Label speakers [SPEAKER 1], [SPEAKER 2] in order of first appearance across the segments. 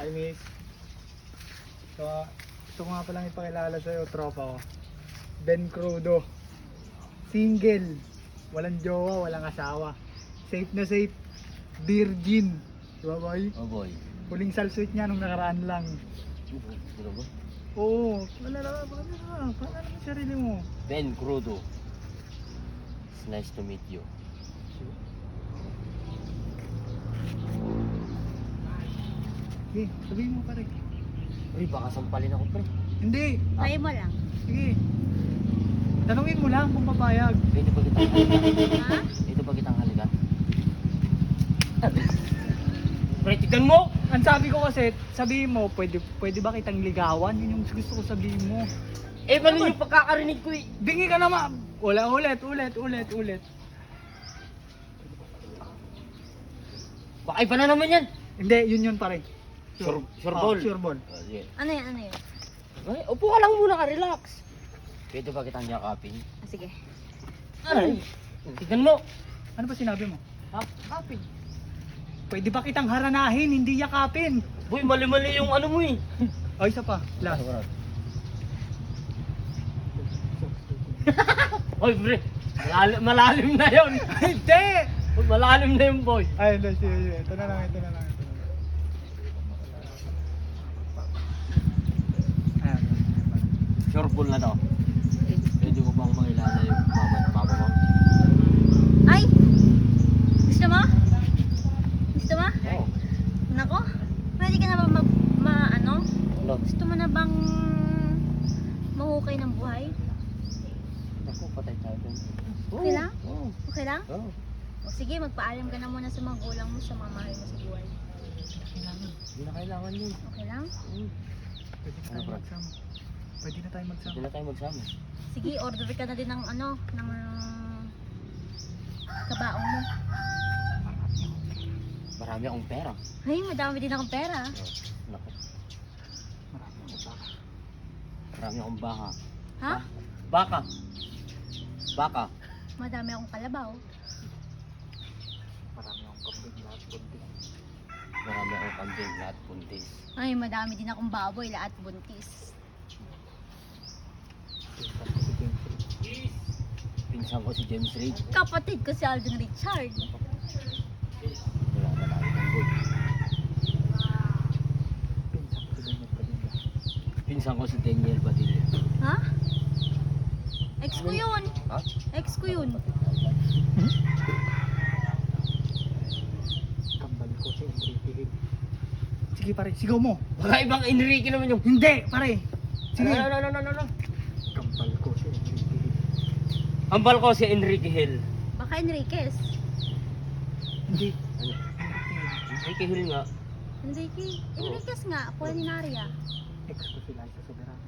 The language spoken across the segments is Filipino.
[SPEAKER 1] Hi, miss. So, gusto ko nga palang ipakilala sa'yo, tropa ko. Ben Crudo. Single. Walang jowa, walang asawa. Safe na safe. Virgin. Diba, boy?
[SPEAKER 2] Oh boy.
[SPEAKER 1] Huling salsuit niya nung nakaraan lang.
[SPEAKER 2] Ano ba?
[SPEAKER 1] Oo. Wala na. Paano naman sarili mo?
[SPEAKER 2] Ben Crudo. It's nice to meet you.
[SPEAKER 1] Sige, sabihin mo pare.
[SPEAKER 2] Uy, baka sampalin ako pre.
[SPEAKER 1] Hindi.
[SPEAKER 3] Try mo lang.
[SPEAKER 1] Sige. Tanungin mo lang kung papayag.
[SPEAKER 2] Pwede ba kitang halikan?
[SPEAKER 3] Ha?
[SPEAKER 2] Pwede ba kitang halikan? Pre, tignan mo!
[SPEAKER 1] Ang sabi ko kasi, sabihin mo, pwede ba kitang ligawan? Yun yung gusto ko sabihin mo.
[SPEAKER 2] Eh, mali yung pagkakarinig ko eh.
[SPEAKER 1] Bingi ka naman. Wala, ulit.
[SPEAKER 2] Baka iba na naman yan.
[SPEAKER 1] Hindi, yun pare.
[SPEAKER 2] Sure
[SPEAKER 1] Ah,
[SPEAKER 2] ball.
[SPEAKER 1] sure ball.
[SPEAKER 2] Oh, sige.
[SPEAKER 3] Ano yan? Ano yan?
[SPEAKER 2] Ay, upo ka lang muna ka, relax. Pwede ba kitang yakapin?
[SPEAKER 3] Ah, sige.
[SPEAKER 2] Aray. Tignan mo.
[SPEAKER 1] Ano ba sinabi mo?
[SPEAKER 2] Yakapin.
[SPEAKER 1] Pwede ba kitang haranahin, hindi yakapin?
[SPEAKER 2] Boy, mali-mali yung ano mo eh.
[SPEAKER 1] O, isa pa. Last.
[SPEAKER 2] Oy, pre. Malalim na yun.
[SPEAKER 1] Hindi!
[SPEAKER 2] Uy, malalim na yung boy.
[SPEAKER 1] Ay, hindi. Sige. Ito na lang. Ayan.
[SPEAKER 2] Sure ball na to. Pwede mo bang mangilala yung mama at papa mo?
[SPEAKER 3] Ay! Gusto mo? Gusto mo?
[SPEAKER 2] Oo.
[SPEAKER 3] Nako, pwede ka na ba ano?
[SPEAKER 2] Ano?
[SPEAKER 3] Gusto mo na bang mahukay ng buhay?
[SPEAKER 2] Ako, patay tayo dun.
[SPEAKER 3] Okay lang?
[SPEAKER 2] Oo.
[SPEAKER 3] Okay lang?
[SPEAKER 2] Oo.
[SPEAKER 3] O sige, magpaalam ka na muna sa magulang mo, sa mamahal mo sa buhay.
[SPEAKER 2] Hindi na kailangan yun.
[SPEAKER 3] Okay lang?
[SPEAKER 1] Pwede na
[SPEAKER 2] Ano,
[SPEAKER 1] tayo
[SPEAKER 2] bro?
[SPEAKER 1] magsama. Pwede na tayo magsama.
[SPEAKER 2] Hindi na tayo magsama.
[SPEAKER 3] Sige, order ka na din ng ano, ng kabaong mo.
[SPEAKER 2] Marami akong pera.
[SPEAKER 3] Ay, madami din akong pera.
[SPEAKER 2] Naku,
[SPEAKER 1] Marami akong baka.
[SPEAKER 2] marami akong baka.
[SPEAKER 3] Ha?
[SPEAKER 2] Baka. Baka.
[SPEAKER 3] Madami akong kalabaw.
[SPEAKER 1] Marami akong kambing lahat buntis.
[SPEAKER 2] Marami akong kambing, lahat buntis.
[SPEAKER 3] Ay, madami din akong baboy, lahat buntis.
[SPEAKER 2] Pinsan ko si James Reid.
[SPEAKER 3] Kapatid ko si Alden Richard.
[SPEAKER 2] Wala na tayo ng good. Pinsan ko si Daniel Padilla.
[SPEAKER 3] Ha? Ex ko yun.
[SPEAKER 2] Ha?
[SPEAKER 3] Ex ko yun.
[SPEAKER 1] Kambal ko si Enrique Hill. Sige pare, sigaw mo.
[SPEAKER 2] Baka ibang Enrique naman yung...
[SPEAKER 1] Hindi, pare. Sige.
[SPEAKER 2] Ano?
[SPEAKER 1] Kambal ko si Enrique Hill.
[SPEAKER 2] Ambal ko si Enrique Hill.
[SPEAKER 3] Baka Enriquez.
[SPEAKER 1] Hindi.
[SPEAKER 2] Ano? Enrique Hill nga.
[SPEAKER 3] Enriquez nga, Culinaria.
[SPEAKER 1] Ex ko si Liza Soberano.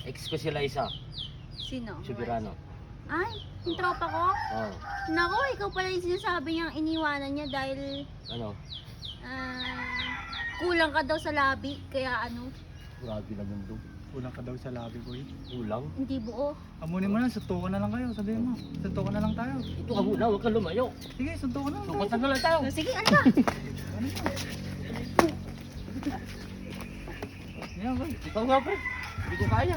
[SPEAKER 2] Ex ko si Liza.
[SPEAKER 3] Sino?
[SPEAKER 2] Subirano.
[SPEAKER 3] Ay, yung tropa ko?
[SPEAKER 2] Oo.
[SPEAKER 3] Nako, ikaw pala yung sinasabi niyang iniwanan niya dahil
[SPEAKER 2] Ano?
[SPEAKER 3] kulang ka daw sa labi. Kaya ano,
[SPEAKER 2] Grabe naman doon.
[SPEAKER 1] Kulang ka daw sa labi, boy.
[SPEAKER 2] Kulang.
[SPEAKER 3] hindi buo.
[SPEAKER 1] Amunin mo na, suntukan na lang kayo. Sabihin mo. Suntukan na lang tayo.
[SPEAKER 2] Ito ka muna, huwag kang lumayo.
[SPEAKER 1] Sige, suntukan na lang tayo.
[SPEAKER 2] Sukutan na lang tayo.
[SPEAKER 3] Sige, ano ba?
[SPEAKER 1] Yan, boy.
[SPEAKER 2] Ikaw nga pre. Hindi ko kaya.